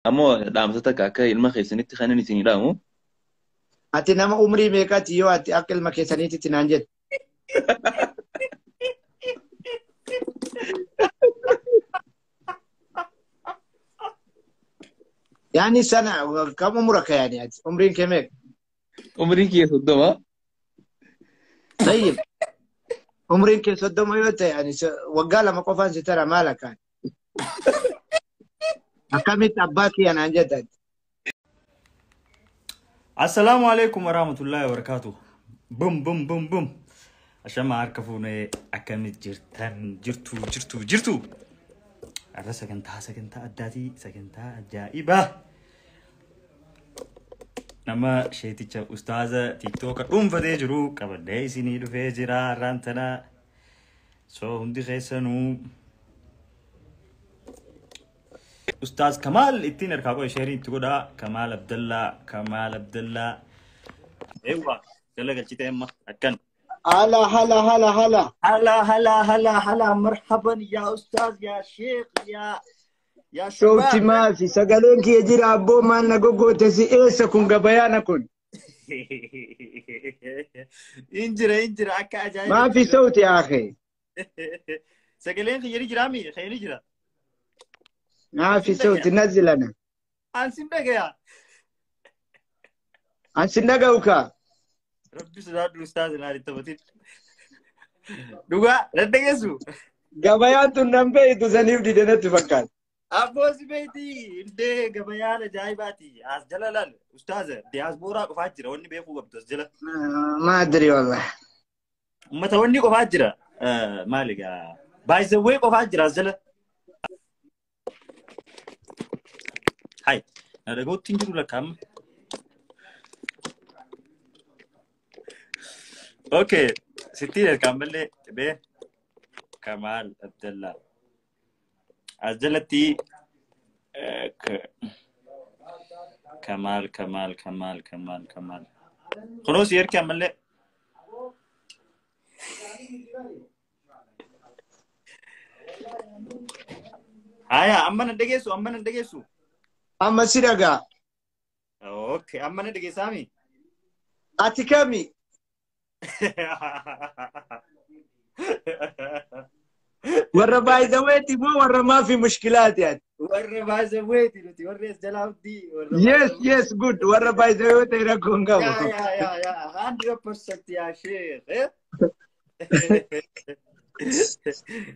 Ammoo dhaamsota akka ilma keessanitti kanan isin dhaamu. Ati nama umrii meeqaati yoo ati akka ilma keessaniitti naan jettu? Yani sana kam umura ka yani ati? Umriin kee meeqa? Umriin kee 30. Tayyib. Umriin kee 30 yoo ta'e yani waggaa lama qofaan si tara maal akkaan? Akkamitti abbaa kiyya naan jettan? Assalamu alaikum warahmatullahi wabarakatuh. Bum bum bum bum. Ashama harkafune akkamit jirtu. Arra sagantaa addaati sagantaa ajaa'iba. Nama sheeticha ustaaza TikTok dhuunfatee jiru qabadee isinii dhufee jira rantana. So hundi keessanuu Ustaz Kamal ittiin ergaa qo'ee sheerii itti godhaa. Kamal Abdallah. Eewwa jala galchitee amma akkan. هلا مرحبا يا استاذ يا شيخ يا شباب. شوفتي ما في سقالين كي يجري ابو ما نقوقو تسي ايسا كون قبيانا كون. انجرا اكا عجايب. ما في صوت يا اخي. سقالين كي يجري جرامي خير يجرا. ما في صوت نزل انا. انسين بقى. انسين نقوكا. ربي سداد الاستاذ ناري تبتين دوغا ردغسو غبيان تنبي تزنيف دي دنا تفكر ابوس بيتي انت غبيان جايباتي از جلال استاذ دياسبورا قفاجرا وني بيكو غبتس جلا ما ادري والله متى وني قفاجرا مالك باي ذا واي قفاجرا جلا هاي انا قلت تنجروا لكم اوكي 60 كمل به كمال عبد الله عجلتي كمال خلاص يركي كمل هيا اما ندقيسو اما سيرغا اوكي اما ندقي سامي اتكامي ورا باي زويتي مو ورا ما في مشكلات يعني ورا باي زويتي نتي ورا جلاودي يس جود ورا باي زويتي راكون قبل يا 100% يا شيخ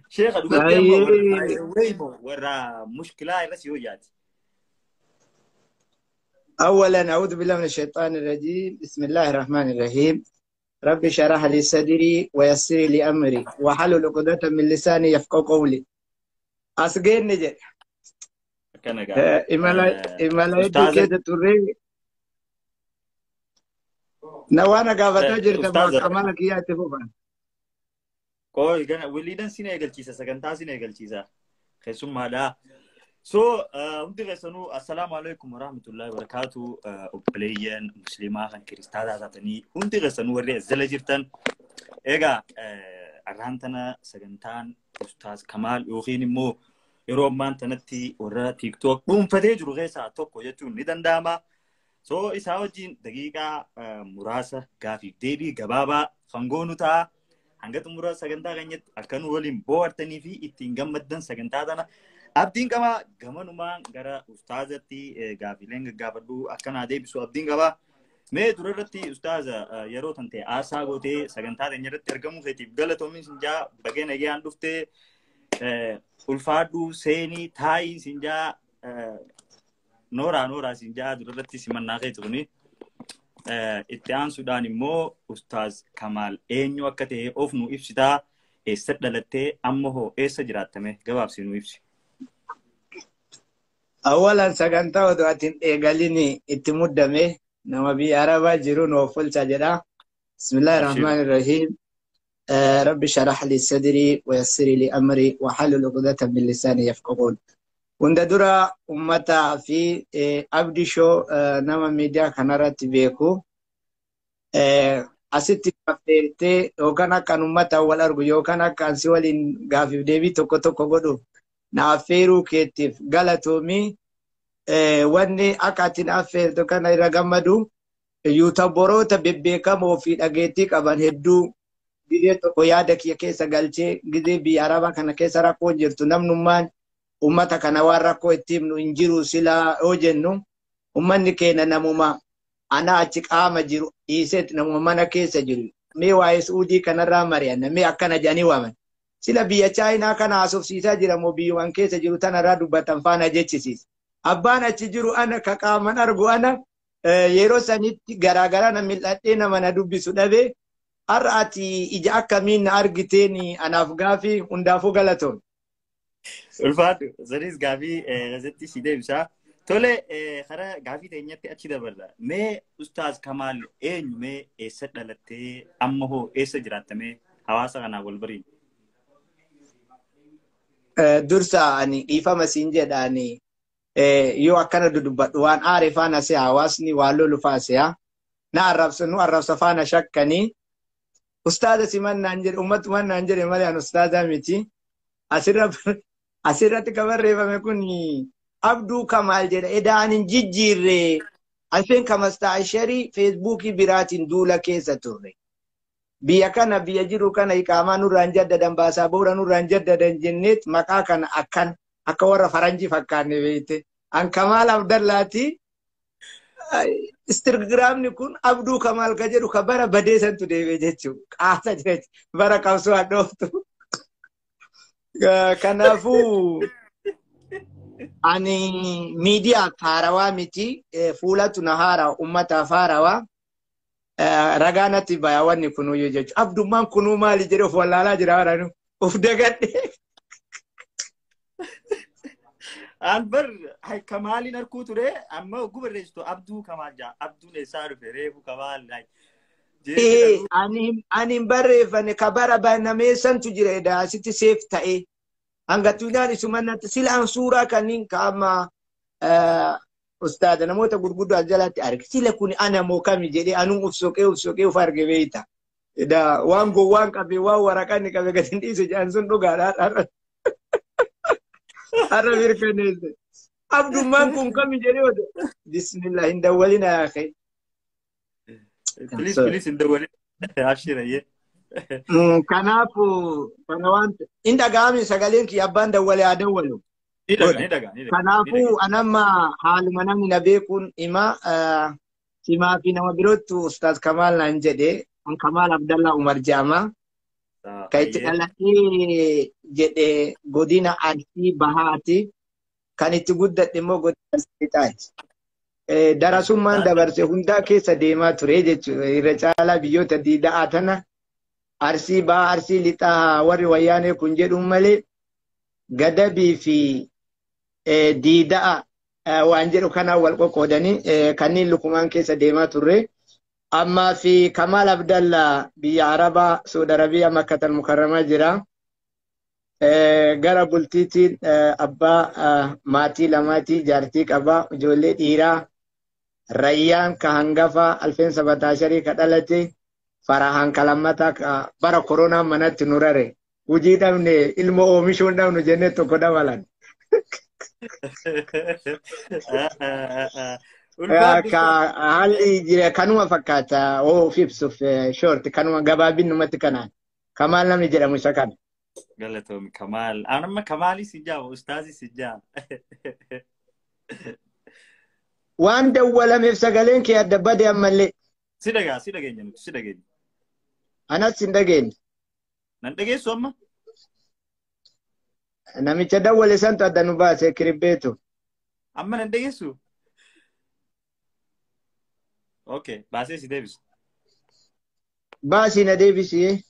شيخ ورا مشكلة بس يوجد اولا اعوذ بالله من الشيطان الرجيم بسم الله الرحمن الرحيم ربي شرح لي صدري ويسر لي أمري وحلل عقدة من لساني يفقهوا قولي أسجين نجي إمالا كده توري نوانا قابتا جرت ما كمالك يا تفوفان كوي كان وليدن سينيغال تشيسا سكنتا سينيغال تشيسا خيسوم مالا So, hundi keessanuu assalamu alaikum warahmatullahi wabarakatuh. Obboleeyyan musliimaa kan kiristaanaa taatanii hundi keessanuu warri jala jirtan. Egaa arraan tana sagantaan Ustaaz Kamal yookiin immoo yeroo ammaan tanatti warra TikTok dhuunfatee jiru keessaa tokko jechuun ni danda'ama. So, isaa wajjin daqiiqaa muraasa gaafiif deebii gabaabaa fangoonu ta'a. Hanga xumura sagantaa keenyatti akka nu waliin bohaartanii fi ittiin gammaddan sagantaa tana abdiin qaba gamanumaan gara ustaazatti gaafileen gaggaafadhu akkanaa deebisu abdiin qaba mee durarratti ustaaza yeroo tante aasaa gootee sagantaa teenya irratti argamuu feetiif galatoomin sinjaa bagee nagayaan dhuftee ulfaadhu seenii taa'ii sinjaa nooraa sinjaa durarratti simannaa kee turni itti aansuudhaan immoo ustaaz Kamal eenyu akka ta'e of nu ibsitaa eessa dhalattee amma hoo eessa jiraattame gabaabsi nu ibsi. أولاً سكنتا ودواتين إيغاليني اتمدمي نما بي عربا جيرون وفل سجدا بسم الله الرحمن الرحيم ربي شرح لي صدري ويسر لي أمري وحلل عقدة من لساني يفقهون وند درا أمتا في أبدي شو نما ميديا كنارات بيكو أسيتي كفتيرتي يوكانا كان أمتا والأرغو يوكانا كان سيوالين غافي ديبي توكو توكو godhu na aferuu keetiif galatoomii wanni akka atiin affeertu kana irra gammadu yuutaboroota bebbeekamoo fi dhageettii qaban hedduu gizee tokko yaada kiyya keessa galchee gizee biyya arabaa kana keessa rakkoo jirtu namnummaan ummata kana waan rakkoo itti himnu hin jiru silaa yoo jennu ummanni keenya namuma ana achi qaama jiru dhiiseet namuma mana keessa jiru mee waa'ee suudii kanarraa mari'anna mee akkana jedhanii waaman sila biyya chaayinaa kana haasofsiisaa jira moo biyyuwwan keessa jiru tanarraa dubbatan faana jechisiisa abbaan achi jiru ana ka qaaman argu ana yeroo sanitti garaagaraa na mil'adhee nama na dubbisu dhabee har'a ati ija akkamiin na argiteen anaaf gaafii hundaafuu galatoon. Ulfaatu sanis gaafii gazetti si deebisaa. Tole kara gaafii teenyatti achi dabarra. Mee Ustaaz Kamaal eenyu mee eessa dhalattee amma hoo eessa jiraattame hawaasa kanaa wal bariin? Dursa ani dhiifama siin jedhaani yoo akkana dudubbadhu waan aare faana see hawaasni waan lolu faasea na arrabsa faana shakkanii ustaaza simannaan jedhe ummatumaan naan jedhe malee an ustaaza miti asirratti kabarreeffame kun Abduu Kamaal jedha edaanin jijjiirree alfeen kamastaasharii feesbuukii biraatiin duula keessa turre biyya kana biyya jiru kana iqaamaa nurraan jaddadan baasaa boora nurraan jaddadan jenneet maqaa kana akka warra faranjii fakkaanne beekte an Kamaal Abdallaati Instagramni kun Abduu Kamaal ka jedhu ka bara badeesantu deebi'e jechuudha qaasa jechuudha bara qabsoo hadhooftu kanaafuu ani miidiyaa haarawaa miti fuulatu na haaraa ummataaf haarawaa ragaanatti bayawanni kunuyyuu jechuudha abdummaan kunuu maali jedhe of wallaalaa jira waranu of dagadhe. Anbar Kamaalin harkuu ture amma gubarreessitu Abduu Kamaal jaa Abduun eessaa dhufe reefu Kamaal ani barreeffane ka bara banameessantu jira daasitti seef ta'e hanga tuulaan isumannatti silaan suuraa kanniin kaama ustaada namoota gurguddoo as jalatti arge sila kun ana moo kami jedhee anuun uf soqee uf arge beeyta waan gowwaan qabe waan waraqanni qabe gatiin dhiisu jedhan sun dhugaadhaa har'a mirkaneesse abdummaan kun kami jedhee odo bismillah hin dawwalina yaa akhi please hin dawwalina ashiraye kanaafu kana wanta inda gaami sagaleen ki abbaan dawwale haa dawwalu kanaafu anamma haaluma namni na beekuun ima simaa fi nama birootu Ustaaz Kamaal naan jedhe an Kamaal Abdallah Umar Jaama ka itti dhalatee jedhe godina Arsii Bahaati kan itti guddadhe immoo godina Sixaati. Darasummaan dabarse hundaa keessa deemaa ture jechuudha irra caalaa biyyoota diidaa tana Arsii Bahaa Arsii Lixaa warri wayyaanee kun jedhuun malee Gadabii fi diidaa waan jedhu kanaan wal qoqqoodanii kanneen lukumaan keessa deemaa turre. Amma fi Kamaal Abdallah biyya Arabaa Saudi Arabiyaa Makkatal Mukarramaa jira. Gara bultiitiin abbaa maatii lamaatii jaartii qabaa ijoollee dhiiraa Rayyaan ka hangafa alfeensa bataasharii ka dhalate Farahaan ka lammataa bara koronaa manatti nurare hujii dhabne ilmoo oomishuun dhabnu jennee tokko dabalan. Haalli jira kanuma fakkaata of ibsuuf short kanuma gabaabinumatti kanaan Kamaal namni jedhamu isa kana. Galatoom Kamaal anamma Kamaali si jaa ustaazi si jaa. Waan dawwalameef sagaleen kee adda badee ammallee. Si dhageenya nuti si dhageenya. Anas hin dhageenye. Nan dhageessu amma? Namicha dawwale santu adda nu baase kiribbeetu. Amma nan dhageessu? Okay, baasee si deebisu. Baasii na deebisi.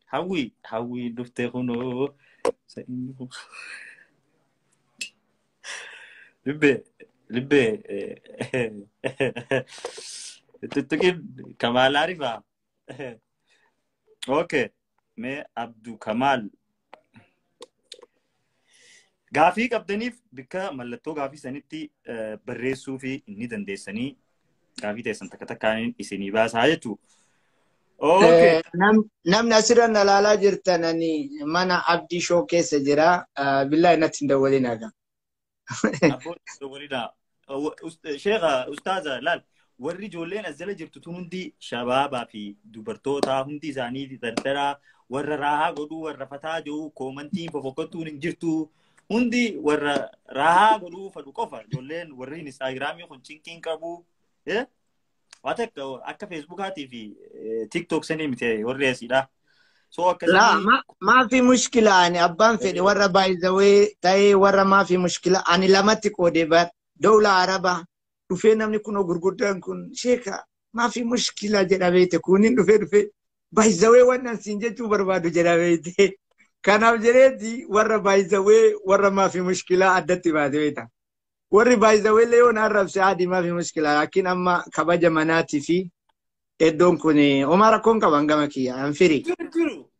Hawwi dhuftee kunoo. Libbee. Tuttuqin Kamaal Arifaa. Okay, mee Abduu Kamaal. Gaafii qabdaniif bikka mallattoo gaafii sanitti barreessuu fi inni dandeessanii gaafii teessan takka takkaaniin isinii baasaa jechuudha. Okay. Namni asirran ilaalaa jirtan ani mana Abdii Shoo keessa jira. Billahi natti hin dawwalin aga. أبو وليدا شيخ أستاذة لا وري جولين أزل جرت هندي شباب في دوبرتوتا هندي زاني تدرا ور راها قدو ور فتا جو كومنتين ففوكتو نجرتو هندي ور راها قدو فدوكوفا جولين وري انستغرامي خنشين كابو إيه واتك أكا فيسبوك هاتي في تيك توك سني متى وري أسيدا لا ما في مشكلة يعني أبان في ورا باي زوي تاي ورا ما في مشكلة أنا لما تكودي بات دولة عربة وفينا بنكون غرغردان كون شيكا ما في مشكلة جرابيت كونين وفي باي زوي وانا سنجتو بربادو جرابيت كان أبجريتي ورا باي زوي ورا ما في مشكلة عدتي بعدويتا ورا باي زوي ليون عرب سعادي ما في مشكلة لكن أما كباجة مناتي في إدون كوني وما ركون كمان كمكية أنفري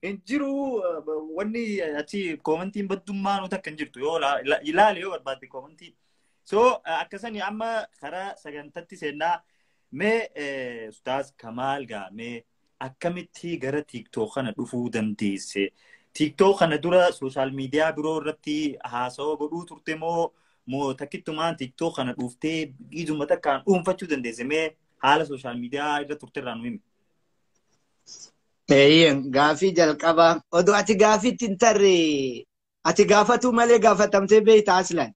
انجرو وني أتي كومنتين بدوما نوتا كنجرتو يو لا ليو بعد كومنتين أكسني أما خرا سجنتتي سنة مي أستاذ كمال جا مي أكمتي جرا تيك توك خنا دفو دنديس تيك توك خنا دورا سوشيال ميديا برو رتي هاسو بدو ترتمو مو تكتمان تيك توك خنا دفتي يجوا متى كان فتشو دنديس مي حال سوشيال ميديا إذا ترتران مين غافي جلقبا ودو أتي غافي تنتري أتي غافتو مالي غافتمتي بيت أصلا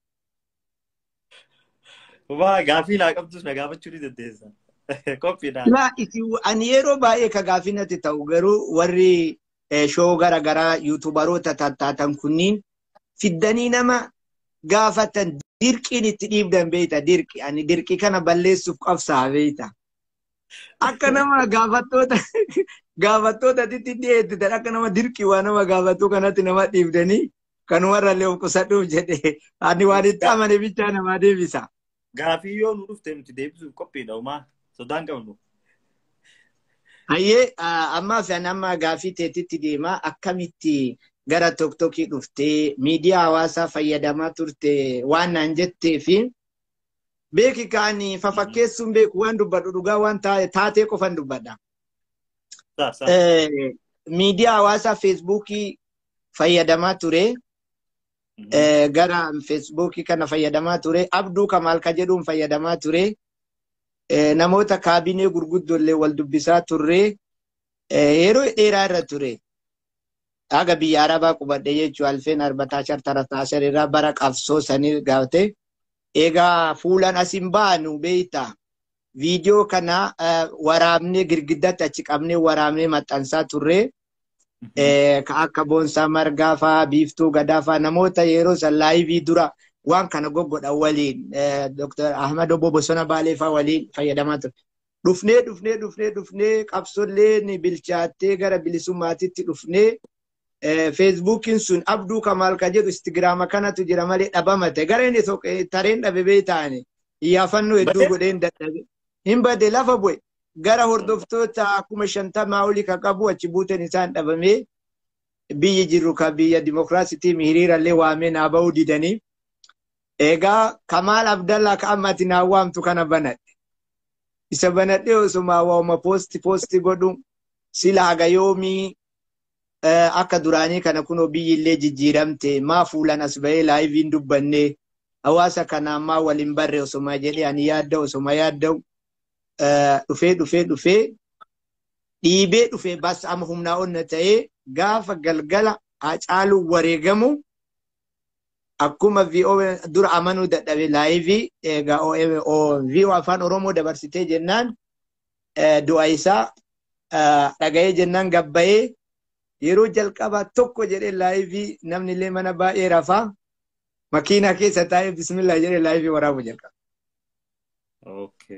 غافي لا قبضوس غافتشو دي دنديسا كوفي دا لا أني يرو باي كغافي نتي توغرو وري شو غرا غرا يوتيوبرو تاتاتام كنين في الدني نما غافتا ديركي نتديب دن بيتا ديركي يعني ديركي كان بلسوف قفصا بيتا akka nama gaafattoota titidheetti tan akka nama dirqii waa nama gaafattuu kanatti nama dhiibdanii kan warra illee of qusadhuuf jedhe ani waan itti amane bichaa namaa deebisa. Gaafii yoo nu dhufte nuti deebisuuf qophiidha umaa sodaan qabnu. Hayyee ammaa fi amma gaafii teetitti deema akkamitti gara tokkokkii dhuftee miidiyaa hawaasaa fayyadamaa turte waan naan jettee fi beeki kaani fafakkeessuun beeku waan dubbadhu dhugaa waan taatee qofan dubbadha. Miidiyaa hawaasaa feesbuukii fayyadamaa ture. Gara feesbuukii kana fayyadamaa ture. Abduu Kamaal ka jedhuun fayyadamaa ture. Namoota kaabinee gurguddoollee wal dubbisaa turre. Yeroo dheeraa irra ture. Aga biyya Arabaa qubadhe jechuun alfeen arbataa shartarataa irraa bara qabsoo sanii gaafate. Egaa fuulan asin baanu beeyta viidiyoo kana waraabnee girgiddatti achi qabnee waraabnee maxxansaa turre ka akka Boonsaa Margaa faa Biiftuu Gadaa faa namoota yeroo san laayivii dura waan kana goggodhan waliin Dr. Ahmad Obbo Bosona Baalee faa waliin fayyadamaa ture. Dhufnee qabsollee ni bilchaattee gara bilisummaatitti dhufnee Facebookin sun Abduu Kamaal ka jedhu Instagram kanatu jira malee dhabamate gara inni tareen dhabe beeytaani iyyaafannoo hedduu godheen dadhabe hin bade lafa bu'e gara hordoftoota 50,000 olii ka qabu achi buuteen isaan dhabamee biyyi jirru ka biyya dimokiraasitii hiriirallee waamee naa ba'uu didanii egaa Kamaal Abdallaa ka ammati naa waamtu kana banadhe isa banadhe osuma waama poosti godhu sila haga yoomii akka duraanii kana kuno biyyi illee jijjiiramte maa fuulan as bahee laayiviin dubbanne hawaasa kana ammaa waliin barre osuma jedhee ani yaadda osuma yaadda'u dhufee dhiibee bas amma humnaa onna ta'ee gaafa galgala Hacaaluu wareegamu akkuma VOA dura amanuu dadhabe laayivii egaa VOA afaan Oromoo dabarsitee jennaan du'a isaa dhaga'ee jennaan gabbayee yeroo jalqabaa tokko jedhee laayivii namni illee mana baay'ee rafaa makiinaa keessa taa'ee bismillah jedhee laayivii waraabuu jalqaba.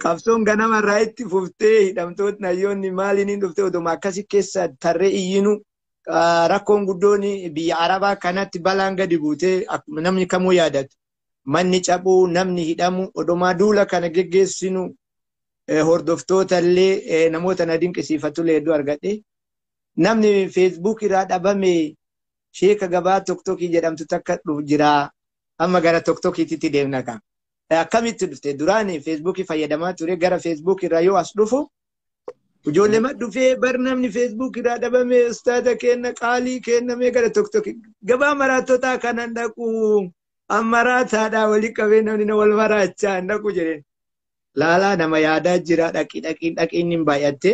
Qabsoon ganama irraa itti fuftee hidhamtootni hayyoonni maaliin dhuftee oduma akkasii keessa tarree iyyinu rakkoon guddoon biyya Arabaa kanatti balaan gadi buutee namni kamuu yaadatu. Manni cabuu, namni hidhamu, odumaa duula kana geggeessinu hordoftoota illee namoota na dinqisiifatu illee hedduu argadhe. Namni Facebook irraa dhabame Sheeka Gabaa Tokkokkii jedhamtu takka jira. Amma gara Tokkokkiitti deemna kan. Akkamitti dhufte duraanii Facebook fayyadamaa ture gara Facebook irraa yoo as dhufu ijoollee ma dhufee bar namni Facebook irraa dhabame ustaada kenna qaalii kennamee gara Tokkokkii gabaa maraattotaa kanan dhaqu Ammaraa taadhaa walii qabee namni wal maraachaa hin dhaqu jedheen. Laalaa nama yaadaa jira dhaqiin hin baay'atte.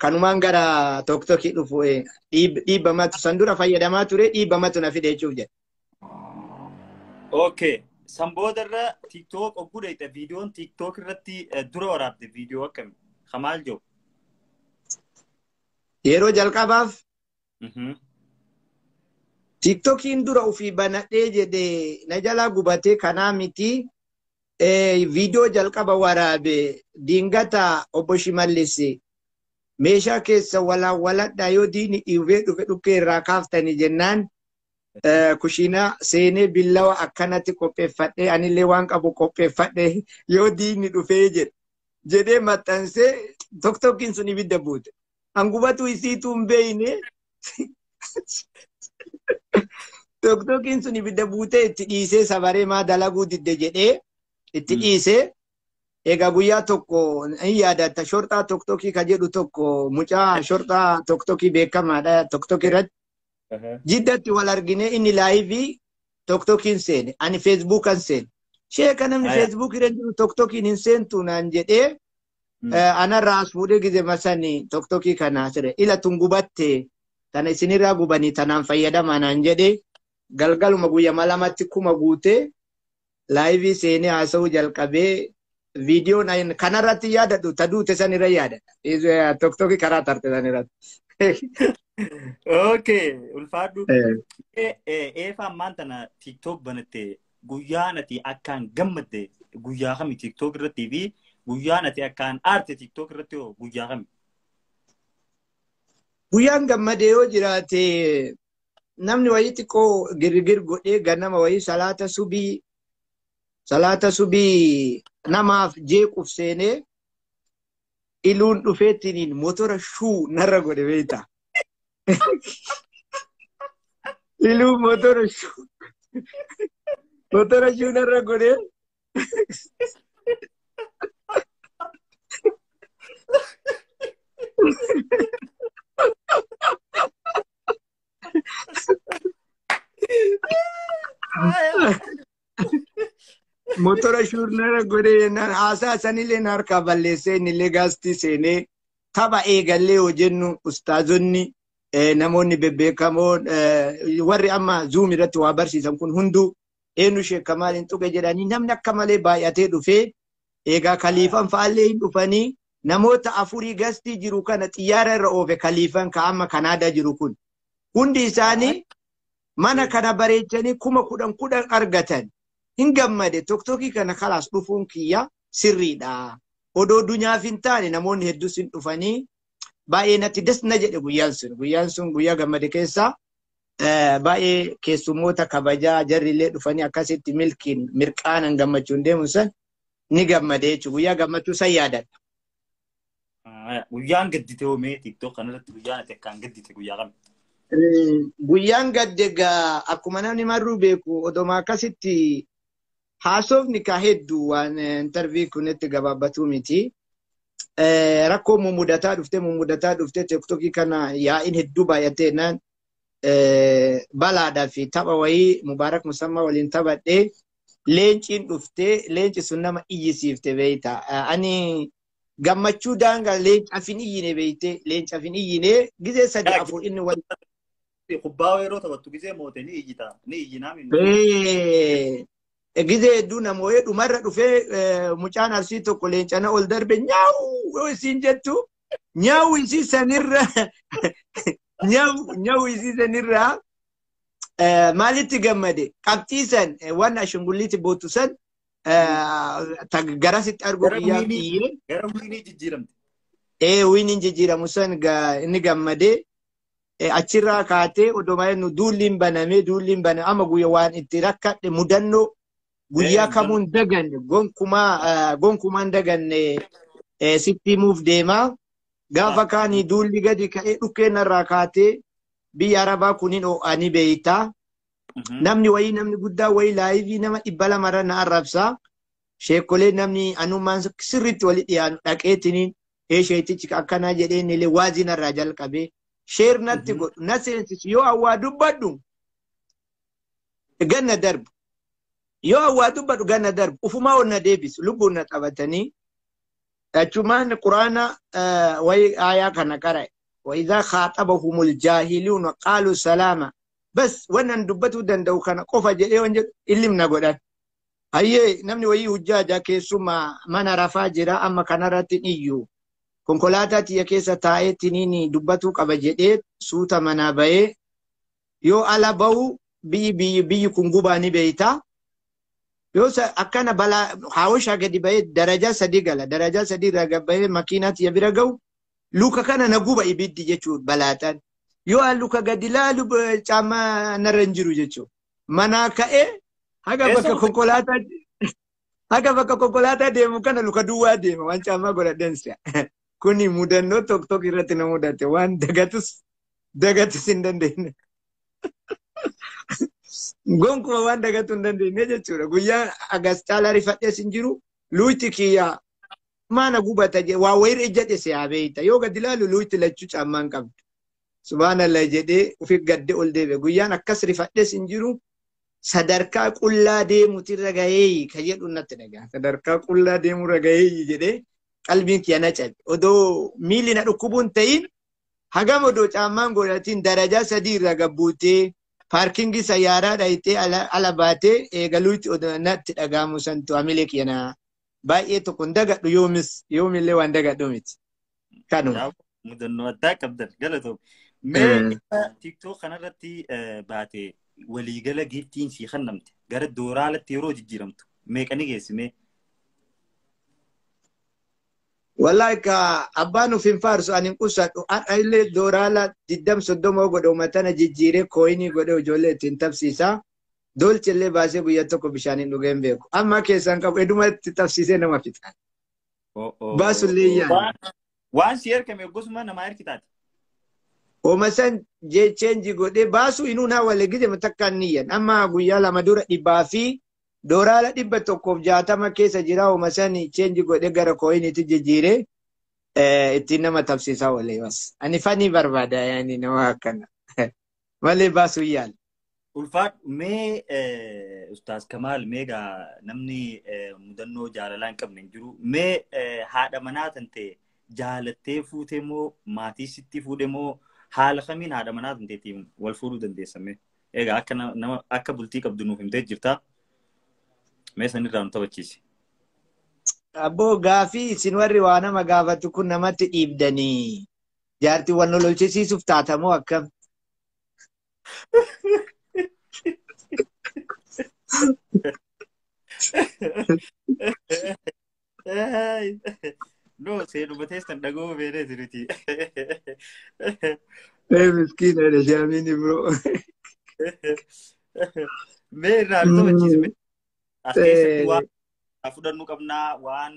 Kanumaan gara tokkokkii dhufu dhiibbamatu san dura fayyadamaa ture dhiibbamatu na fide jechuuf jedhe. Okay. Samboodarra TikTok ogguudheeta viidiyoon TikTok irratti dura waraabde viidiyoo akkamii? Kamaal jiru? Yeroo jalqabaaf TikTokiin dura ofii banadhee jedhee na jalaa gubatee kanaa miti viidiyoo jalqaba waraabe Dingata obbo Shimallis meeshaa keessa waladhaa yoo diini dhiibee dhufe dhukkee irraa kaaftanii jennaan kushina seenee billawa akkanatti qopheeffadhee anillee waan qabu qopheeffadhee yoo diini dhufee jedhee maxxansee TikTokiin sun ibidda buute. Angubatu isiitu hin beeyne TikTokiin sun ibidda buutee itti dhiisee sabaree maa dalaguu didde jedhee itti dhiisee egaa guyyaa tokko hin yaadatta shortaa TikTokii ka jedhu tokko mucaa shortaa TikTokii beekamaadha TikTok irratti. Jiddatti wal argine inni laayivii TikTokiin seene ani Feesbuukan seene. Sheeka namni Feesbuuk irra jiru TikTokiin hin seentu naan jedhee anarraa as fuudhee gize masanii TikTokii kanaa ture. Ila tun gubatte tana isinirraa gubanii tanaan fayyadamaa naan jedhee galgaluma guyyaa lamatti kuma guutee laayivii seenee haasa'uu jalqabee viidiyoon kanarratti yaadadhu taduute sanirra yaadadha. TikTokii karaa tarte sanirratti. Okay, ulfaadhu. Eefa ammaan tana TikTok banatte guyyaa nati akkaan gammadde guyyaa kami TikTok irratti fi guyyaa nati akkaan aarte TikTok irratti guyyaa kami? Guyyaan gammadee yoo jiraate namni wayii xiqqoo girgir godhee ganama wayii salaata subii namaaf jeequuf seenee iluun dhufeettiniin motora shuu narra godhe beektaa. Ilu motora shuu narra godhe motora shuu narra godhe jennaan haasaa sanillee harkaa balleessee innillee gaastii seenee tapha eegallee hojennu ustaazonni namoonni bebbeekamoon warri amma Zoom irratti waa barsiisan kun hunduu eenyu sheekka maaliin tuqe jedhanii namni akka malee baay'atee dhufee egaa kaliifan fa'aallee hin dhufanii namoota afurii gastii jiru kana xiyyaara irra oofe kaliifan ka amma Kanaadaa jiru kun hundi isaanii mana kana bareechanii 10,000 argatan hin gammade TikTokii kana kalaas dhufuun kiyya sirriidha. Odoo dunyaaf hin taane namoonni hedduus hin dhufanii baay'ee natti desna jedhe guyyaan sun guyyaa gammade keessa baay'ee keessummoota kabajaa jarrillee dhufanii akkasitti milkiin mirqaanan gammachuun deemu san ni gammade jechuudha guyyaa gammachuu san yaadadha. Guyyaan gaddite hoomee TikTok kanarratti guyyaan ati akkaan gaddite guyyaa kam? Guyyaan gaddegaa akkuma namni marruu beeku odoma akkasitti haasofni ka hedduu waan intervii kunitti gabaabbatuu miti. Rakkoo mummudataa dhufte TikTokii kana yaa'in hedduu baay'atee naan balaadhaa fi tapha wayii Mubaarak Musammaa waliin taphadhee leenciin dhuftee leenci sun nama iyyisiifte beeyta. Ani gammachuu daangaa leencaafin iyyine beeyte leencaafin iyyine gizee 3-4 inni wal kubbaa yeroo taphattu gizee moote ni iyyita ni iyyinaa gizee hedduu namooyee dhumarra dhufee mucaan arsii tokko leencana ol darbe nyaawu isiin jettu nyaawu isii sanirra nyaawu isii sanirra maalitti gammade qabxiisan waan ashangulliitti bootu san garasitti arguu biyyaa kiyyee gara wiinii jijjiiramte. Wiiniin jijjiiramu san inni gammade achirraa kaatee odomaa nu duulliin baname amma guyyaa waan itti rakkadhe mudannoo guyyaa kamuun daganne gonkumaan daganne sitti himuuf deemaa gaafa kaanii duulli gadi ka'ee dhukkeenarraa kaatee biyya Arabaa kuniin oo'anii beeytaa namni wayii namni guddaa wayii laayivii nama 200 na arrabsaa sheekolee namni anummaan sirriitti wali dhiyaanu dhaqeetiniin sheetichi akkanaa jedheen illee waazinarraa jalqabee sheernatti godhu na seensisu yoo awwaa dubbadhu ganna darbu yoo awwaa dubbadhu ganna darbu ufumaa onna deebisu lubbuun na qabatanii achumaan quraana way aayaa kana qara'e وإذا خاطبهم الجاهلون قالوا سلاما بس wannan dubbatu danda'u kana qofa jedhee wanje illimna godhan hayyee namni wayii hujjaaja keessuma mana rafaa jira amma kanarratti iyyu konkolaataa tiyya keessa taa'ee tiniini dubbatu qaba jedhee suuta manaa bahee yoo ala bahu biyyi kun gubaa ni beeyta yoo akkana balaa haawashaa gadi bahee darajaa 3 gala darajaa 3 irraa bahee makiinaa tiyya bira gahu luka kana na guba ibiddi jechuun balaataan yoo luka gadi laalu caama narra hin jiru jechuun manaa ka'ee haga bakka konkolaataa deemu kana luka duwwaa deema waan caamaa godhadhansa kuni mudannoo tokko irratti na mudate waan dagatus hin dandeenye gonkuma waan dagatu hin dandeenye jechuudha guyyaa agas caalaa rifadhees hin jiru luuti kiyyaa mana gubata je waa wayir ejjate se abeeyta yoo gadi laalu luuti lachuu caamaan qabdu subhanallah jedhee ufi gadde ol deebe guyyaan akkas rifadhees hin jiru sadarkaa qullaa deemuti ragayee ka jedhu natti dhagaa sadarkaa qullaa deemu ragayee jedhee qalbiin kiyya na cabe odoo miilli na dhukkubuun ta'in hagam odoo caamaan godhatiin darajaa 3 irra gabbuutee paarkingii sayyaaraa dhayitee ala baatee eegaluutti odoo natti dhagaamu santu amilee kiyya na baay'ee tokko dagadhu yoomillee waan dagadhu miti kanuma mudannoo addaa qabdan galatoo mee tiktok kanarratti baate waliigala geettiin si kannamte gara dooraalatti yeroo jijjiiramtu meeqani geessime wallahi ka abbaan ufin faarsu anin qusadhu illee dooraala 20-30 godhe umatana jijjiiree kooyinii godhe ijoollee ittiin tabsiisaa dolchillee baasee guyyaa tokko bishaaniin dhugeen beeku amma keessan qabu edumatti tabsiisee nama fixan baasullee yaa waan si erkame gosuma nama erkitaati omasan je change godhe baasu inuu na wale gije matakkan niyyan amma guyyaa lama dura dhibaa fi dooraala 160 keessa jira omasan change godhe gara kooyiniitti jijjiiree ittiin nama tabsiisaa wale bas ani fanii barbaada yaani nama akkana malee baasu yaal ulfaat mee ustaas Kamaal meega namni mudannoo jaalalaan qabne jiru mee haadha manaa tante jaalattee fuutee moo maatii sitti fuudhe moo haala kamiin haadha manaa tanteetiin wal fuudhuu dandeessame egaa akka nama akka bultii qabdu nuuf himtee jirta mee sanirraa nu taphachiisi abboo gaafii isin warri waa nama gaafatu kun namatti dhiibdanii jaartii wal lolchisiisuuf taatamoo akkam no se no batestan dago vere ziriti miskina de jamini bro me raalto bachis askeesatti waan afudannu qabnaa waan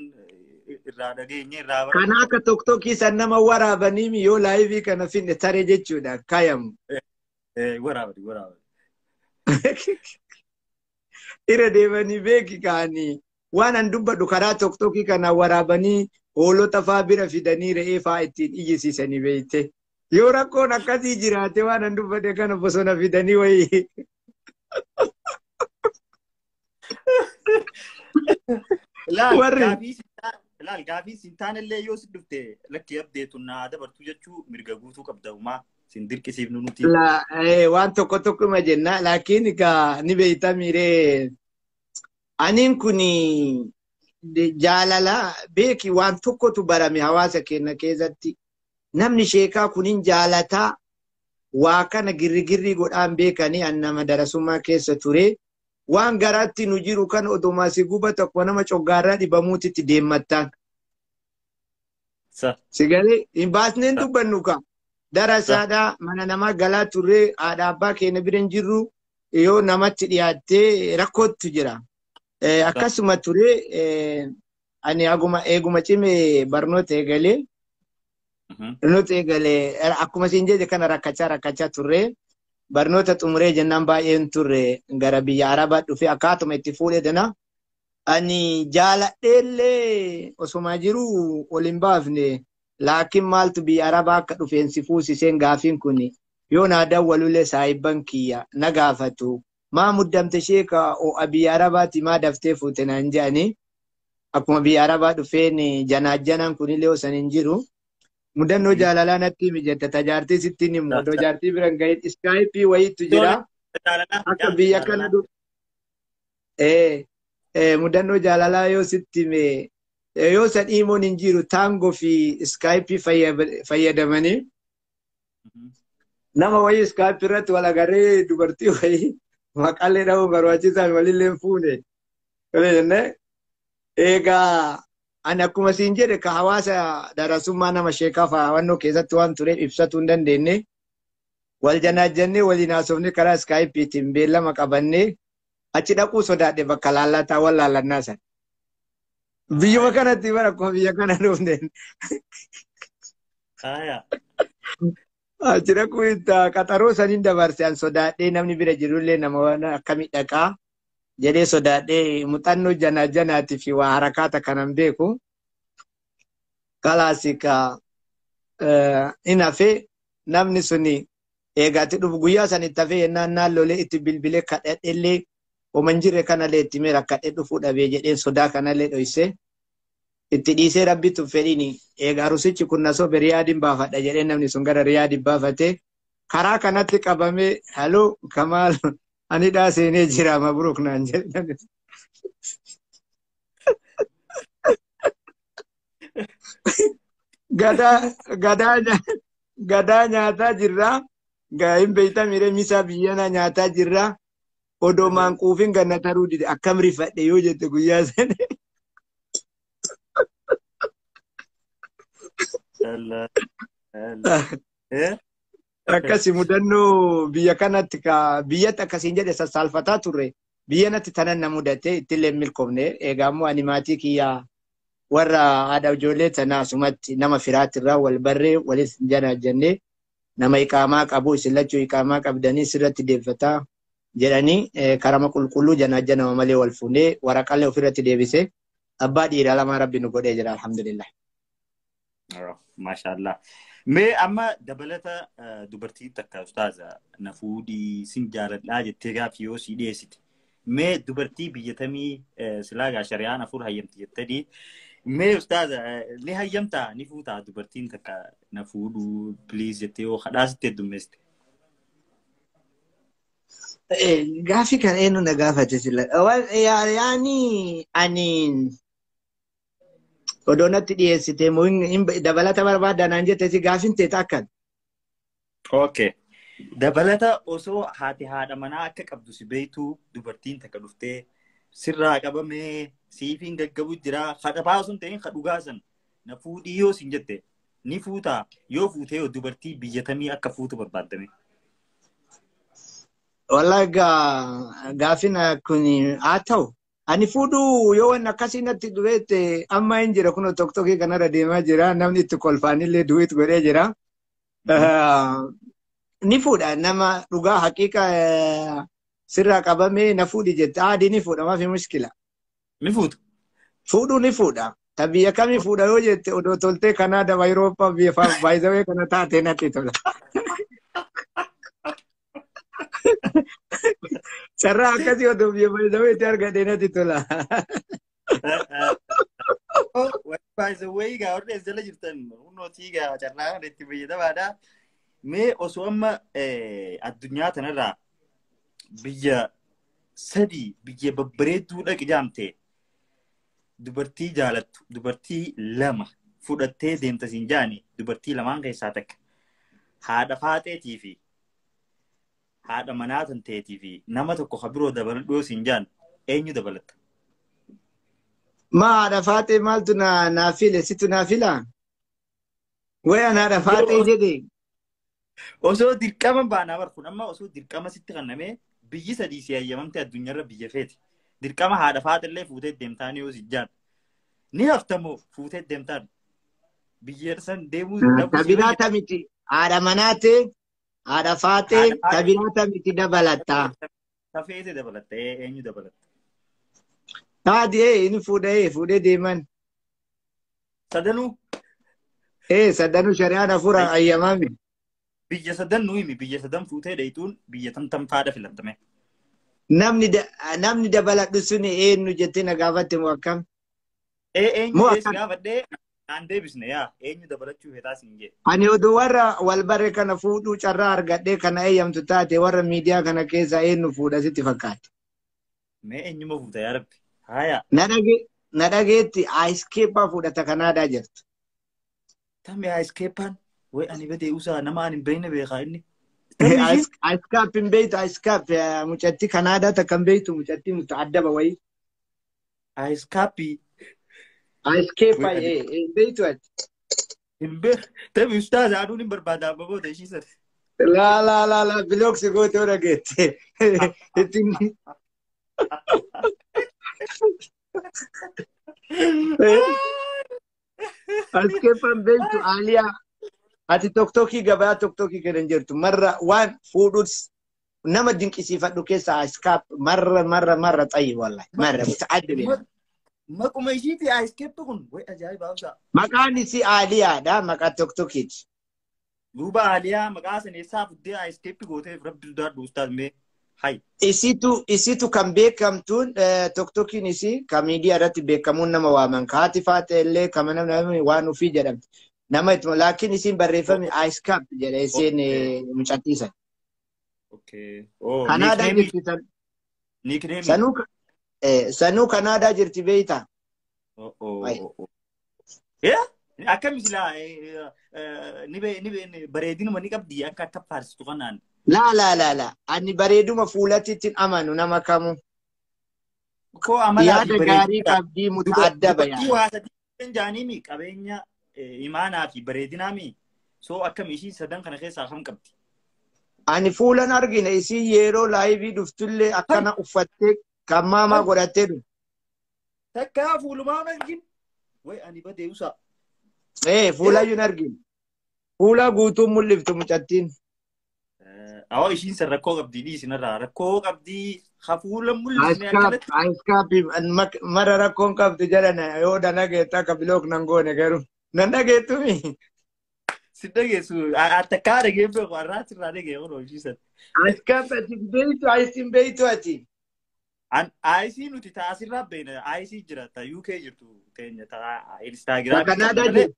irraa dhageenye irraa kana akka tokkokkii san nama waraabanii yoo live kana finne tare jechuudha kayamu waraabani ira deemanii beeki kaanii waan an dubbadhu karaa tokkokkii kana waraabanii hoolota faa bira fidanii re'ee faa ittiin iyyisiisanii beeyte yoo rakkoon akkasii jiraate waan an dubbadhe kana bosona fidanii wayii laal gaafii sintaanillee yoo si dhufte lakkii abdeetu naa dabartuu jechuu mirga guutuu qabdaumaa sin dirqisiifnu nuti waan tokko ma jenna laakiin ka ni beeyta miree anin kuni jaalala beeki waan tokkotu barame hawaasa keenya keessatti namni sheekaa kunin jaalataa waa kana girrigirri godhaan beekanii annama darasummaa keessa ture waan garaatti nu jiru kan otomaasii guba tokko nama coggaarraa dhibamuutitti deemmattaan sigalee hin baasneen dubbannu ka darasaadhaa mana namaa galaa turre haadha abbaa keenya bira hin jirru yoo namatti dhiyaattee rakkootu jira akkasuma ture ani eeguma cime barnoota eegalee barnoota eegalee akkuma siin jedhe kana rakkachaa turre barnoota xumuree jennaan baay'een turre gara biyya arabaa dhufe akkaatuma itti fuudhe dana ani jaaladheellee osuma jiru ol hin baafne laakiin maaltu biyya arabaa akka dhufeensi fuusiseen gaafiin kun yoo naa dawwalulee saayibban kiyya na gaafatu ما مدمت شيكا أو أبي عرباتي ما دفتي فوتنا انجاني أكما بي عربات فين جناجنا كوني ليو سننجرو مدنو جالالا نتي مجد تجارتي ستيني مودو جارتي برنگايت سكايبي ويت تجرا أكا بي يكنا دو مدنو جالالا يو ستي مي يو سن إيمو ننجيرو تانغو في سكايبي فيدمني nama wayi Skype irratti wal agarree dubartii wayi maqaalee dhabu barbaachisan walillee fuune. Egaa ani akkuma siin jedhe ka hawaasa darasummaa nama sheekaa fa'aawannoo keessatti waan tureef ibsatuu hin dandeenye. Wal janaajjannee waliin haasofne karaa Skypeetiin beellama qabannee achi dhaquu sodaadhe bakka laallataa wal laallannaa sana. Biyyuma kanatti bara akkuma biyya kana dhufne. Achira kuita qaxaroo saniin dabarsan sodaadhee namni bira jirullee nama waan akkamii dhaqaa jedhee sodaadhee muuxannoo janaajjanaati fi waa harakaata kanan beeku. Kalaasika in hafe namni suni eegaatti dhufu guyyaa sanitti hafe yennaan naannolee itti bilbilee kadhadhellee oman jirre kanallee itti mee rakkadhee dhufuu dhabee jedheen sodaa kanallee dhoyse. Itti dhiisee rabbitu fedhini egaa rusichi kun nasoo riyaadin baafadha jedhee namni sun gara riyaadin baafate karaa kanatti qabame haloo Kamaal ani seenee jira mabruk naan jedhan. Gadaa nyaataa jirra gaa'in beeyta mire misaa biyyana nyaataa jirra odoo maanquufin ganna taruu dide akkam rifadhe yoo jette guyyaa sana. Akkasi mudannoo biyya kanatti ka biyyatti akkasiin jedhe sassaalfataa turre biyya natti tanan na mudate ittillee milkoomne egaa immoo ani maatii kiyyaa warra haadha ijoollee tanaa sumatti nama firaatti irraa wal barree walis janaajjannee nama iqaamaa qabu isin lachuu iqaamaa qabdanii sirratti deeffataa jedhanii karama qulqulluu janaajjanama malee wal fuunee waraqaalee ofirratti deebise abbaa dhiiraa lama rabbi nu godhee jira alhamdulillah. Mashallah. Mee amma dabalata dubartii takka ustaaza na fuudhii sin jaaladhaa jettee gaaffii yoo sii dhiyeessite. Mee dubartii biyyatamii silaagaa shari'aan afur hayyamti jettanii mee ustaaza ni hayyamtaa ni fuutaa dubartiin takka na fuudhuu please jettee yoo kadhaasitti heddummeessite. Gaaffii kan eenyu na gaafate sila. Yaani ani odonatti dhiyeessite dabalata barbaadda naan jette si gaafin teeta akkan. Okay. Dabalata osoo haati haadha manaa akka qabdu si beektu dubartiin takka dhuftee sirraa qabamee siifin gaggabu jira haadha baasuun ta'in dhugaasan na fuudhii yoo sin jette ni fuutaa yoo fuutee yoo dubartii biyyatamii akka fuutu barbaaddame. Wallahi gaafin kun haa ta'u. Ani fuudhuu yoo waan akkasii natti du'eette amma hin jira kun tokkokkii kanarra deemaa jira namni itti kolfaanillee du'eet godhee jira. Ni fuudha nama dhugaa haqiiqa sirraa qabamee na fuudhi jette aadii ni fuudha maafi mushkila. Ni fuudha. Fuudhuu ni fuudha. Ta biyya kamii fuudha yoo jette odoo toltee Kanaada Awurooppaa biyya baay'isawee kana taatee natti tola. Carraa akkasii oduu biyya baay'isawee itti argadee natti tola. Baay'isawee egaa warra jala jirtan hunnootii egaa carraa itti fayyadamaadha. Mee osoo amma addunyaa tanarraa biyya sadii biyya babbareedduu dhaqi jaamte dubartii jaalattu dubartii lama fudhattee deemtasiin jaani dubartii lamaan keessaa takka haadha faaxeetii fi haadha manaa tanteetii fi nama tokko habiroo dabaladhoo siin jaan eenyu dabalatta? Ma haadha faaxee maaltu naa file situ naa filaa? Wayaan haadha faaxee jedhee. Osoo dirqama baanaa barfuun amma osoo dirqama sitti kannamee biyyi sadii si hayyamamte addunyaarra biyya feeti. Dirqama haadha faaxillee fuutee deemtaan yoo si jaan ni haftamoo fuutee deemtaan biyya san deemuu tabiraata miti haadha manaatee haadha faaxee tabiraata miti dabalatta. Tafeete dabalatta eenyu dabalatta? Taadi inni fuudhee deeman. Sadanuu? Sadanuu shari'aan hafuura hayyamame. Biyya sadan nuyi biyya sadan fuutee dheeytuun biyya tam faadha filattame. namni dabaladhu suni eenyu jettee na gaafatte moo akkam? eenyu Moo ees akkam? gaafadhee aan deebisne yaa eenyu dabalachuu feetaa siin jee. Ani oduu warra wal bare kana fuudhuu carraa argadhee kana eeyyamtu taate warra miidiyaa kana keessa eenyu fuudha sitti fakkaate? Mee eenyuma fuuta yaa rabbi. Haya. Na dhageetti Aayiskeeppaa fudhata Kanaadaa jirtu. Tammi Aayiskeeppaan way ani badee usaa nama ani hin beekne beekaa inni. Tammi ishiin Aayiskeepp hin beektu Aayiskeepp mucatti Kanaadaa takka hin beektu mucatti mutaaddaba wayii. Aayiskeeppii. Aayiskeeppaa Way ani hin beektu ati. hin beek. Tammi ustaaza aduun hin barbaadaa baboota ishii sana. La bilooksi goote ora geette. Ittiin Aayiskeeppaan beektu Aaliyaa. Ati tokkokkii gabaa tokkokkii kan jirtu marra waan fuudhus nama dinqisiifadhu keessa Aayiskeepp marra xayyi wallahi marra mutaaddaba. Maquma ishiiti Aayiskeeppi kun way ajaa'ibaa usaa. Maqaan isii Aaliyaadha maqaa tokkokkiiti. Duuba Aaliyaa maqaa sana eessaa fuddee Aayiskeeppi gooteef rabbi dudaadhu ustaaz mee hay. Isitu kan beekamtuun tokkokkiin isii kan miidiyaa irratti beekamuun nama waaman kaati faate illee kan namni waan ofii jedhamti. Nama itti laakiin isiin barreeffame Aayiskeepp jedhee isheen mucattiisan. Okay. Oh, Kanaadaa nickname jirti nickname. sanuu Kanaadaa jirti beeyta. Yeah. Akkam silaa ni bareedinuma ni qabdi akka faarsitu kanaan. La. Ani bareeduma fuulatti amanu nama kamu. Koo amalaa fi Yaada gaarii qabdii mutaaddaba dubartii waa sadii jaaniimi qabeenya imaanaa fi bareedinaa mi. So akkam ishii sadan kana keessaa kam qabdi. Ani fuulan argine isii yeroo laayivii dhuftullee akkana uffattee kan maamaa godhattee dhufu. Takkaa fuulumaa argin. Way ani badee usaa. Fuulayyuun argine. Fuula guutuu mul'iftu mucattiin. Awwa ishiin san rakkoo qabdii dhiisinarraa rakkoo qabdii hafuula mul'isne akkanatti. Aayiskeepp mara rakkoon qabdu jedhan yoo dana geettu akka bilook nan goone garuu. Nan dhageettumi. Si dhageessu takkaa dhagee beeku har'aatti irraa dhagee kun hojiisan. Aayiskeepp ati beeytu Aayisiin beeytu ati. Aayisii nuti taasirraa beekna Aayisii jira ta UK jirtu teenya ta Ta Instagram. Kanaadaa jirti.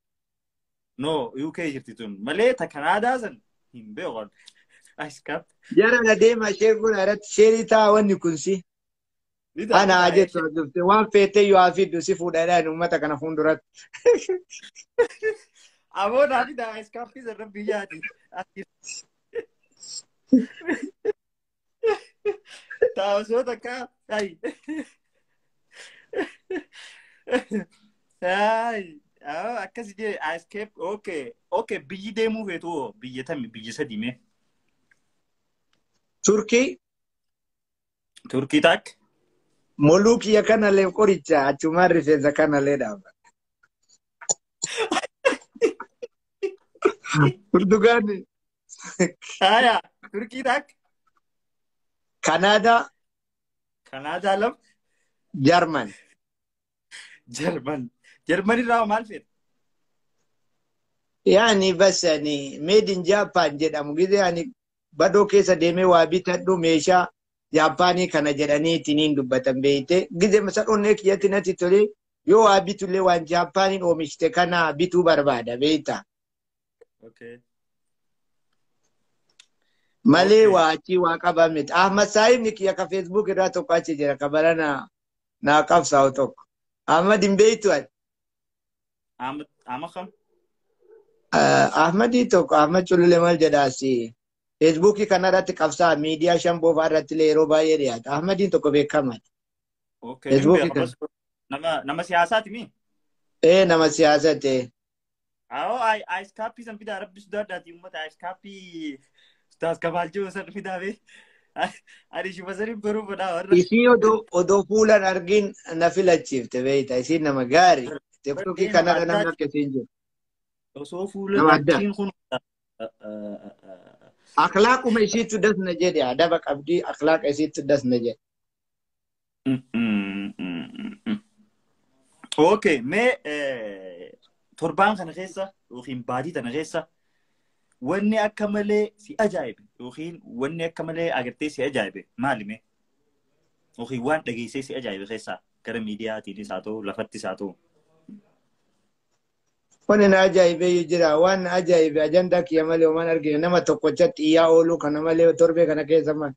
No UK jirti tun malee ta Kanaadaa san hin beeku. Aayiskeepp. Jara na deema isheen kun irratti sheerii taa wanni kunsi. Ana jettu dhufte waan feetee yoo hafiddu si fuudhadhaan uummata kana fuulduratti. Aboo naati daa Aayiskeeppii sarara biyyaati. Taasoo takka ay. Ay. Akkas jee Aayiskeepp okay biyyi deemuu feetu biyya tami biyya sadii mee. Turkii takka. Moluukiyya kanallee qoricha achumaan rifeensa kanallee dhaaba. Portugaali. Haya Turkii takka. Kanaadaa. Kanaadaa lam. Jarman irraa maal feet? Yaani bas yani made in Japan jedhamu gizee yani badoo keessa deemee waa bitadhu meeshaa Japaanii kana jedhanii ittiin dubbatan beeyte gizee masadhoonnee kiyyatti natti tole yoo waa bitullee waan Japaaniin oomishte kana bituu barbaada beeyta. Okay. Malee waa achi waa qabamit. Ahmad Saayibni kiyya ka Facebook irraa tokko achi jira ka barana naa qabsaa'u tokko. Ahmad hin beeytu ati. Ahmad kam? Ahmadii tokko Ahmad Cululee maal jedhaasi. Facebook kanarratti qabsaa miidiyaa shamboo irratti illee yeroo baay'ee dhiyaata. Ahmadiin tokko beekamaadha. Okay. Facebook nama siyaasaati mi? Nama siyaasaati. Awoo Aayiskeeppii san fidaa rabbi sodaadhaati uummata Aayiskeeppii ustaas kabaalchoo san fidaa bee. Ani shuma saniin baruu fadhaa warra. Isii odoo fuulan argin na filachiifte beeyta. Isiin nama gaarii. Teeknookii kanarra namni akka isiin jiru. Osoo fuulan argin kun. Akhlaaquma isiitu dasna jedhe adaba qabdii akhlaaqa isiitu dasna jedhe. Okay, mee torbaan kana keessa yookiin baadii tana keessa wanni akka malee si ajaa'ibe yookiin wanni akka malee agartee si ajaa'ibe maali mee? Ohi waan dhageessee si ajaa'ibe keessaa gara miidiyaatiinis haa ta'u lafattis haa ta'u. Wani na ajaa'ibe jira waan ajaa'ibe ajandaa kiyya malee waan argine nama tokkochatti iyyaa ooluu kana malee torbee kana keessa maal.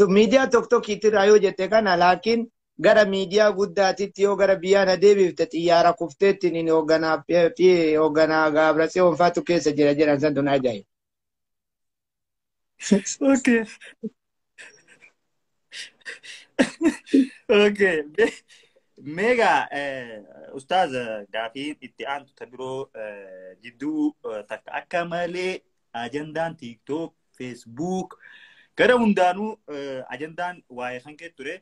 Miidiyaa tokkitti yoo jette kana laakiin gara miidiyaa guddaatitti yoo gara biyyaan adeebifte xiyyaara kufteetti ni hoogganaa Gaabrasee Onfaatu keessa jira jedhan san tun ajaa'ibe. Okay. Okay. Mega Ustaz gaafii itti aantu tabiroo jidduu takka akka malee ajandaan TikTok, Facebook gara hundaanuu ajandaan waa'ee kan kee ture.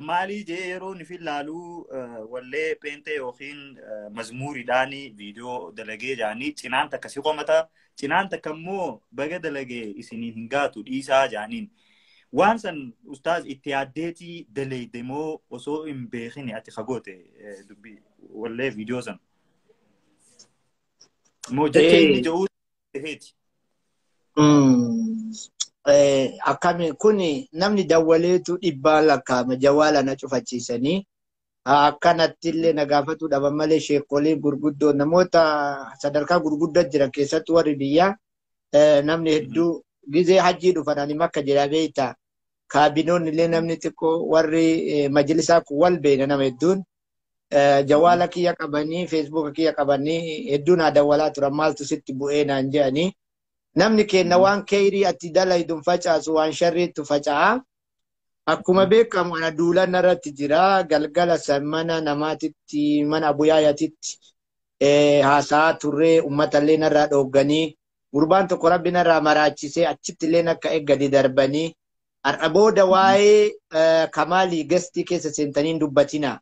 Maalii jee yeroo nifi laaluu wallee peente yookiin mazmuuriidhaanii viidiyoo dalagee jaanii cinaan takka si qomata cinaan takka immoo baga dalagee isiniin hin gaatu dhiisaa jaaniin. Waan san Ustaaz itti yaaddeetii dalagde moo osoo hin beekne ati fagoote dubbii wallee viidiyoo san. Moo jecha inni jedhuu ta'eeti. Akkami kuni namni dawwaleetu dhibbaa lakkaa'ama jawaala na cufachiisanii akkanatti illee na gaafatu dhaban malee sheekolee gurguddoo namoota sadarkaa gurguddaa jiran keessatti warri biyyaa namni hedduu gizee hajjii dhufan makka jedha beeyta kaabinoonni illee namni xiqqoo warri majlisaa kun wal beena nama hedduun jawaala kiyya qabanii feesbuuka kiyya qabanii hedduun haa dawwalaa turan maaltu sitti bu'ee naan jedhanii namni kenna waan kayrii atti dalaydun facaasu waan sharriitu faca'a. Akkuma beekamu ana duulan irratti jira galgala mana namaatitti mana abuyyaayatitti haasaa turree uummatallee narraa dhoogganii gurbaan tokko rabbi narraa maraachisee achitti illee akka eeggadi darbanii har'a booda waa'ee kamaalii gastii keessa seentanii dubbatina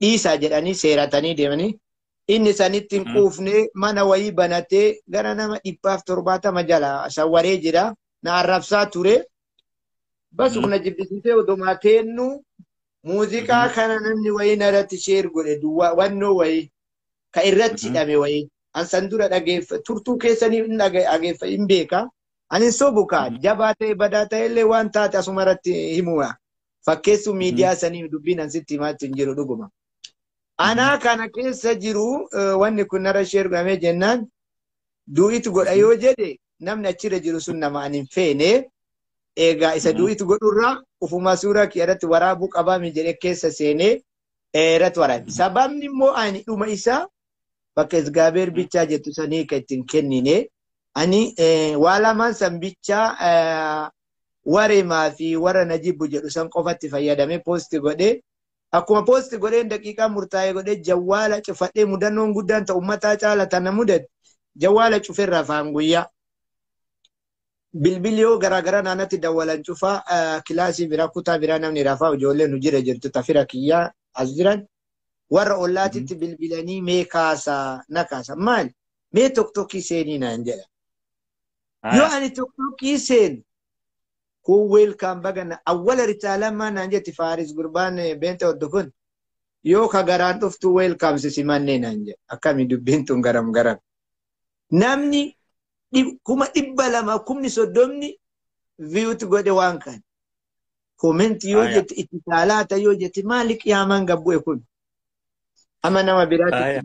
dhiisaa jedhanii seeratanii deemanii. Inni sanitti hin quufne mana wayii banatee gara nama 170 jala shawwaree jira na arrabsaa ture. Bas kuna jibbisiisee odumaa kennu muuziqaa kana namni wayii narratti sheer godhe wannoo wayii ka irratti hidhame wayii ansan dura turtuu keessanii dhageeffa hin beeka. Ani sobukaa jabaa ta'e badaa ta'e illee waan taate asuma irratti himudha. Fakkeessuu miidiyaa sanii dubbiin ansitti himaatti hin jiru dhuguma. Ana kana keessa jiru wanni kun narra sheer godhamee jennaan du'itu godha yoo jedhe namni achirra jiru sun nama ani hin feene egaa isa du'itu godhurraa ufuma suuraa kiyyaatti waraabuu qabaami jedhe keessa seenee irratti waraabe. Sababni immoo ani dhuma isaa bakka isgaabeer bichaa jettu sanii ka ittiin kennine ani waa lamaan san bichaa wareemaa fi warra najibbu jedhu san qofatti fayyadamee poosti godhee akkuma poosti godheen daqiiqaa murtaa'ee godhee jawwaala cufadhee mudannoon guddaan ta'u ummataa caala tana mudate jawwaala cufeerra afaan guyyaa. Bilbilii yoo garaagaraa naannatti dawwalan cufaa kilaasii biraa kutaa biraa namni rafaa ijoolleen hojii jirtu tafira kiyyaa as jiran warra ollaatitti bilbilanii mee kaasaa na kaasa maal mee tokkokkii seenii naan jedha. Yoo ani tokkokkii seenu kun welcome bagana awwala ritaalama naan jetti Faaris gurbaan beenta oddukun yoo ka garaan dhuftu welcome sisimannee naan jedha akkami dubbiin tun garam namni 200 30 viewti godhe waan kan comment yoo jetti itti taalaata yoo jetti maali qiyaamaan gabbu'e kun ama nama biraatti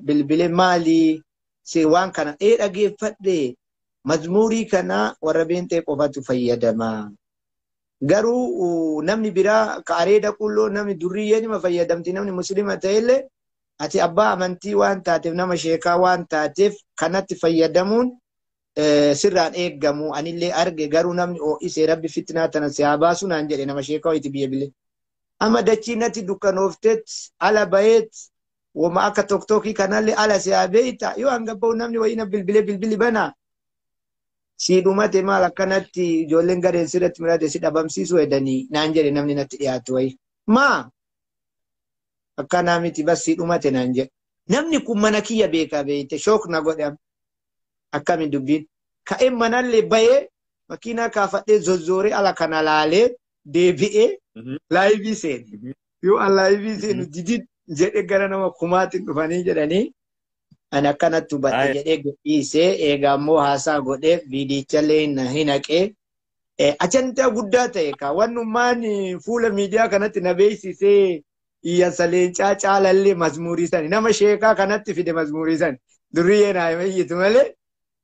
bilbilee maali si waan kana dhageeffadhe mazmuurii kana warra beentee qofatu fayyadama. Garuu namni biraa ka areeda qulloo namni durriyyee nima fayyadamti namni muslima ta'ellee ati abbaa amantii waan taateef nama sheekaa waan taateef kanatti fayyadamuun sirraan eeggamu anillee arge garuu namni isee rabbi fitnaa tana si haa baasu naan jedhe nama sheekaa wayiiti biyya bilee. Amma dachiinatti dukkanooftet ala bayeet wama akka tokkokkii kanallee ala si haa beeyta yoo hangabba'u namni wayina bilbili banaa. Si dhumate maal akkanatti ijoolleen gareen sirratti mirate si dhabamsiisu edanii naan jedhe namni natti dhiyaatu wayi. Maa akkanaa miti bas si dhumate naan jedhe. Namni kun mana kiyya beekaa beeyte shook na godhe akkami dubbiin. Ka'een manallee bayee makiinaa kaafadhee zozzooree ala kana laalee deebi'ee laayivii seene. Yoo an laayivii seenu didid jedhe gara nama kumaatiin dhufanii jedhanii. Ani akkanatti hubadhe jedhee gadhiisee eegaa immoo haasaa godhee viidiyichallee hin haqee Ajandaa guddaa ta'e ka wannummaan fuula miidiyaa kanatti na beeksisee iyyansa leencaa caalallee mazmuurii sani nama sheekaa kanatti fide mazmuurii sani durriyyee naa mayyitu malee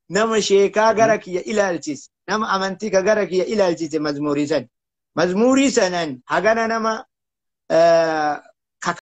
nama sheekaa gara kiyya ilaalchise nama amantii ka gara kiyya ilaalchise mazmuurii sani mazmuurii sanan hagana nama